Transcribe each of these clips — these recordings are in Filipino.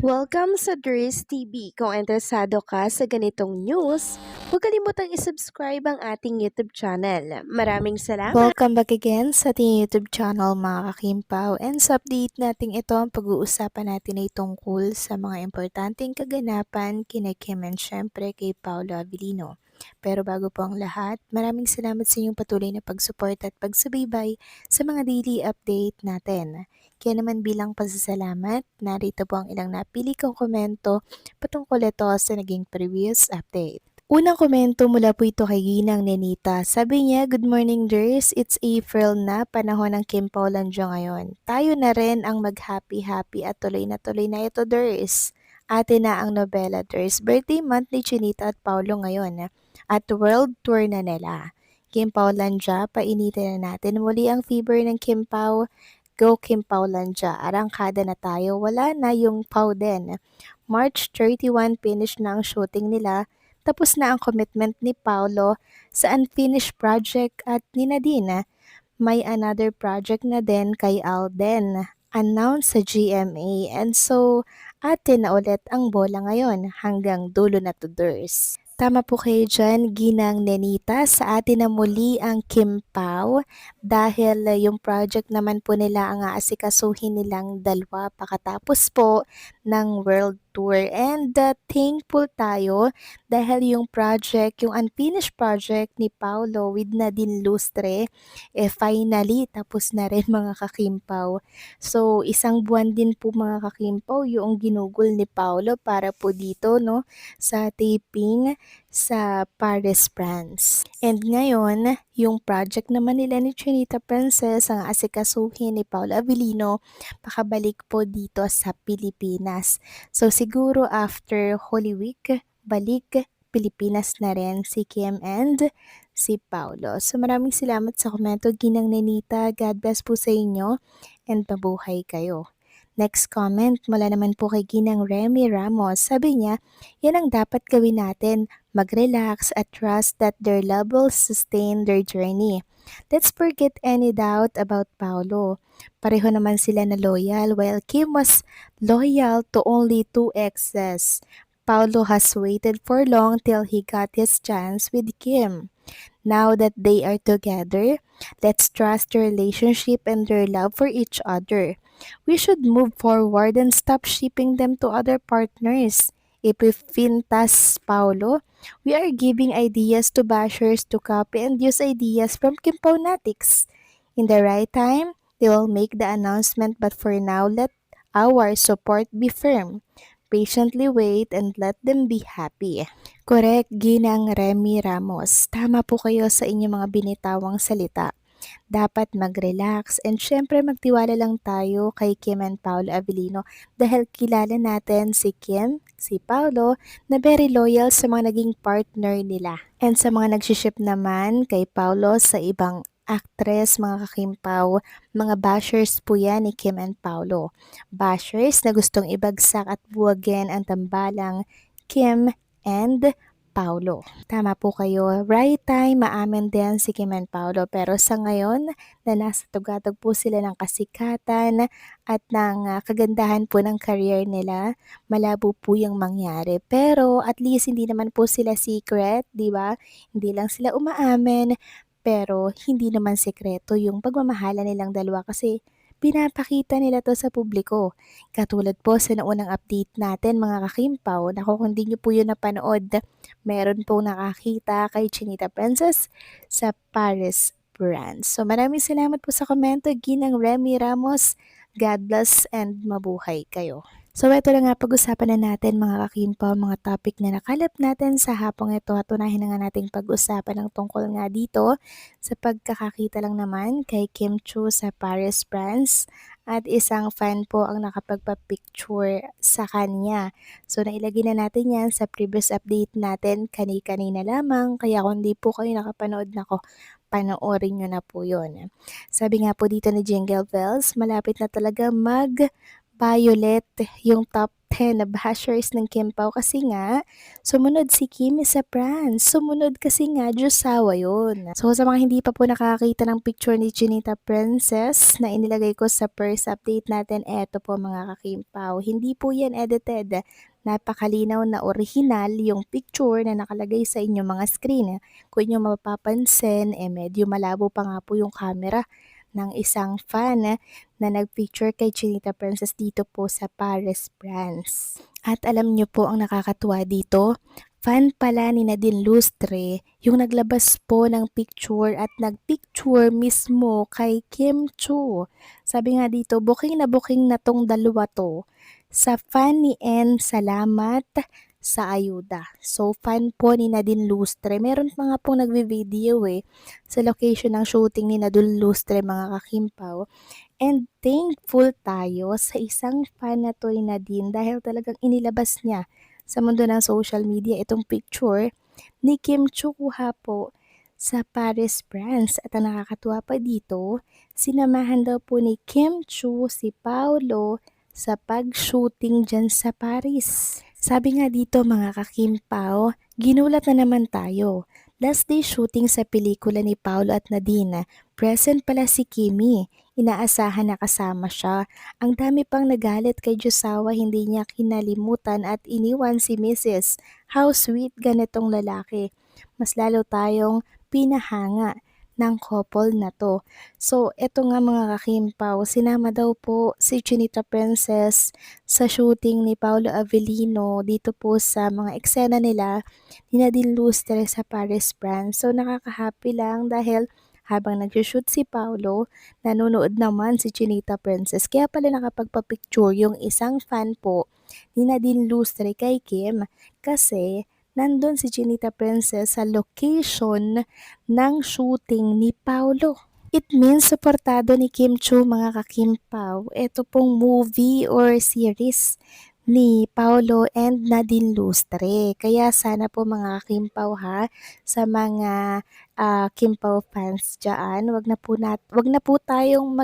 Welcome sa Dries TV. Kung interesado ka sa ganitong news, huwag kalimutang isubscribe ang ating YouTube channel. Maraming salamat! Welcome back again sa ating YouTube channel mga kakimpaw, and sa update natin ito ang pag-uusapan natin ay tungkol sa mga importanteng kaganapan kina Kim and syempre kay Paolo Avellino. Pero bago po ang lahat, maraming salamat sa inyong patuloy na pag-support at pagsubaybay sa mga daily update natin. Kaya naman bilang pasasalamat, narito po ang ilang napili kong komento patungkol ito sa naging previous update. Unang komento mula po ito kay Ginang Nenita. Sabi niya, "Good morning, Ders. It's April na, panahon ng Kim Paulanjo ngayon. Tayo na rin ang mag-happy-happy at tuloy na ito, Ders. Ate na ang nobela, Ders. Birthday month ni Chinita at Paulo ngayon. At world tour na nila. Kim Paulanja, painitin na natin muli ang fever ng Kim Pao. Go Kim Paulanja, arangkada na tayo. Wala na yung Pao din. March 31 finish na ang shooting nila. Tapos na ang commitment ni Paulo sa unfinished project at ni Nadine. May another project na din kay Alden. Announced sa GMA, and so atin na ulit ang bola ngayon hanggang dulo na to Ders. Tama po kayo dyan, Ginang Nenita, sa atin na muli ang Kim Pao dahil yung project naman po nila ang aasikasuhin nilang dalawa pakatapos po ng world tour, and thankful tayo dahil yung project, yung unfinished project ni Paulo with Nadine Lustre, finally tapos na rin mga kakimpaw. So isang buwan din po mga kakimpaw yung ginugol ni Paulo para po dito no sa taping sa Paris, France. And ngayon, yung project naman nila ni Chinita Princess ang asikasuhin ni Paolo Avellino pakabalik po dito sa Pilipinas. So siguro after Holy Week, balik Pilipinas na rin si Kim and si Paulo. So maraming salamat sa komento, Ginang Nenita. God bless po sa inyo and mabuhay kayo. Next comment mula naman po kay Ginang Remy Ramos. Sabi niya, yan ang dapat gawin natin, mag-relax at trust that their love will sustain their journey. Let's forget any doubt about Paulo. Pareho naman sila na loyal while Kim was loyal to only two exes. Paulo has waited for long till he got his chance with Kim. Now that they are together, let's trust their relationship and their love for each other. We should move forward and stop shipping them to other partners. If we fintas Paulo, we are giving ideas to bashers to copy and use ideas from Kimponatics. In the right time, they will make the announcement, but for now, let our support be firm. Patiently wait and let them be happy. Correct, Ginang Remy Ramos. Tama po kayo sa inyong mga binitawang salita. Dapat mag-relax and syempre magtiwala lang tayo kay Kim and Paolo Avellino dahil kilala natin si Kim, si Paolo na very loyal sa mga naging partner nila. And sa mga nagsiship naman kay Paolo sa ibang actress, mga kakimpaw, mga bashers po yan ni Kim and Paolo. Bashers na gustong ibagsak at buwagin ang tambalang Kim and Paulo. Tama po kayo. Right time, maamin din si Kim and Paulo. Pero sa ngayon, na nasa tugatog po sila ng kasikatan at ng kagandahan po ng career nila, malabo po yung mangyari. Pero at least hindi naman po sila secret, di ba? Hindi lang sila umaamin, pero hindi naman sekreto yung pagmamahala nilang dalawa kasi pinapakita nila to sa publiko. Katulad po sa naunang update natin mga kakimpaw, naku kung di nyo po yun napanood, meron pong nakakita kay Chinita Princess sa Paris, France. So maraming salamat po sa komento, Ginang Remy Ramos. God bless and mabuhay kayo. So ito na nga pag-usapan na natin mga kakimpaw, mga topic na nakalap natin sa hapong ito at unahin na nga nating pag-usapan ng tungkol nga dito sa pagkakakita lang naman kay Kim Chu sa Paris, France at isang fan po ang nakapagpa-picture sa kanya. So nailagay na natin yan sa previous update natin kani-kanina lamang, kaya kung di po kayo nakapanood nako, panoorin nyo na po yun. Sabi nga po dito ni Jingle Bells, malapit na talaga violet yung top 10 na bashers ng Kim Pao kasi nga sumunod si Kimi sa pranks. Sumunod kasi nga Diyosawa yun. So sa mga hindi pa po nakakita ng picture ni Chinita Princess na inilagay ko sa first update natin, eto po mga ka-Kim Pao. Hindi po yan edited. Napakalinaw na original yung picture na nakalagay sa inyong mga screen. Kung inyo mapapansin, medyo malabo pa nga po yung camera ng isang fan na nag-picture kay Chinita Princess dito po sa Paris, France. At alam niyo po ang nakakatuwa dito, fan pala ni Nadine Lustre yung naglabas po ng picture at nagpicture mismo kay Kim Chu. Sabi nga dito, booking na tong dalawa to sa fan ni N. Salamat sa ayuda. So, fan po ni Nadine Lustre. Meron pa nga pong nagvi-video sa location ng shooting ni Nadine Lustre mga kakimpaw. And thankful tayo sa isang fan na to ni Nadine dahil talagang inilabas niya sa mundo ng social media itong picture ni Kim Chu kuha po sa Paris, France. At ang nakakatuwa pa dito, sinamahan daw po ni Kim Chu si Paolo sa pag-shooting dyan sa Paris. Sabi nga dito mga kakimpaw, ginulat na naman tayo. Last day shooting sa pelikula ni Paolo at Nadine. Present pala si Kimi. Inaasahan na kasama siya. Ang dami pang nagalit kay Diyosawa, hindi niya kinalimutan at iniwan si Mrs. How sweet ganitong lalaki. Mas lalo tayong pinahanga ng couple na to. So, eto nga mga kakimpaw, sinama daw po si Chinita Princess sa shooting ni Paolo Avellino dito po sa mga eksena nila ni Nadine Lustre sa Paris, France. So, nakaka-happy lang dahil habang nag-shoot si Paolo, nanonood naman si Chinita Princess. Kaya pala nakapagpa-picture yung isang fan po ni Nadine Lustre kay Kim kasi nandun si Chinita Princess sa location ng shooting ni Paolo. It means supportado ni Kim Chu mga kakimpaw. Ito pong movie or series ni Paolo and Nadine Lustre. Kaya sana po mga kakimpaw ha, sa mga Kimpaw fans dyan, wag na po tayong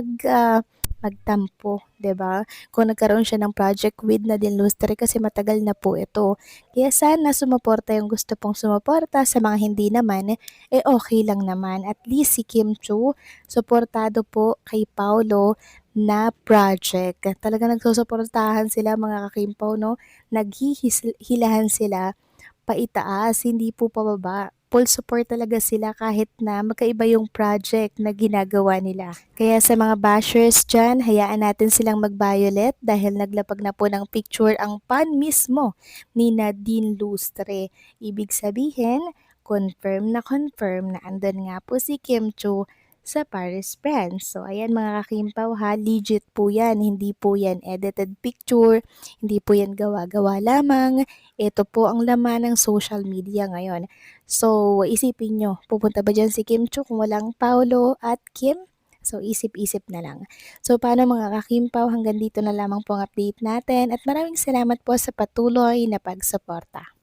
magtampo, 'di ba? Kung nagkaroon siya ng project with Nadine Lustre kasi matagal na po ito. Kaya sana sumuporta yung gusto pong sumuporta, sa mga hindi naman, okay lang naman. At least si Kim Chu, suportado po kay Paolo na project. Talaga nagsusuportahan sila mga kakimpaw, no? Naghihilahan sila paitaas, hindi po pababa. Full support talaga sila kahit na magkaiba yung project na ginagawa nila. Kaya sa mga bashers dyan, hayaan natin silang mag-violet dahil naglapag na po ng picture ang fan mismo ni Nadine Lustre. Ibig sabihin, confirm na andun nga po si Kim Chu sa Paris, France. So, ayan mga kakimpaw ha, legit po yan. Hindi po yan edited picture, hindi po yan gawa-gawa lamang. Ito po ang laman ng social media ngayon. So, isipin nyo, pupunta ba dyan si Kim Chu kung walang Paolo at Kim? So, isip-isip na lang. So, paano mga kakimpaw, hanggang dito na lamang po ang update natin at maraming salamat po sa patuloy na pagsuporta.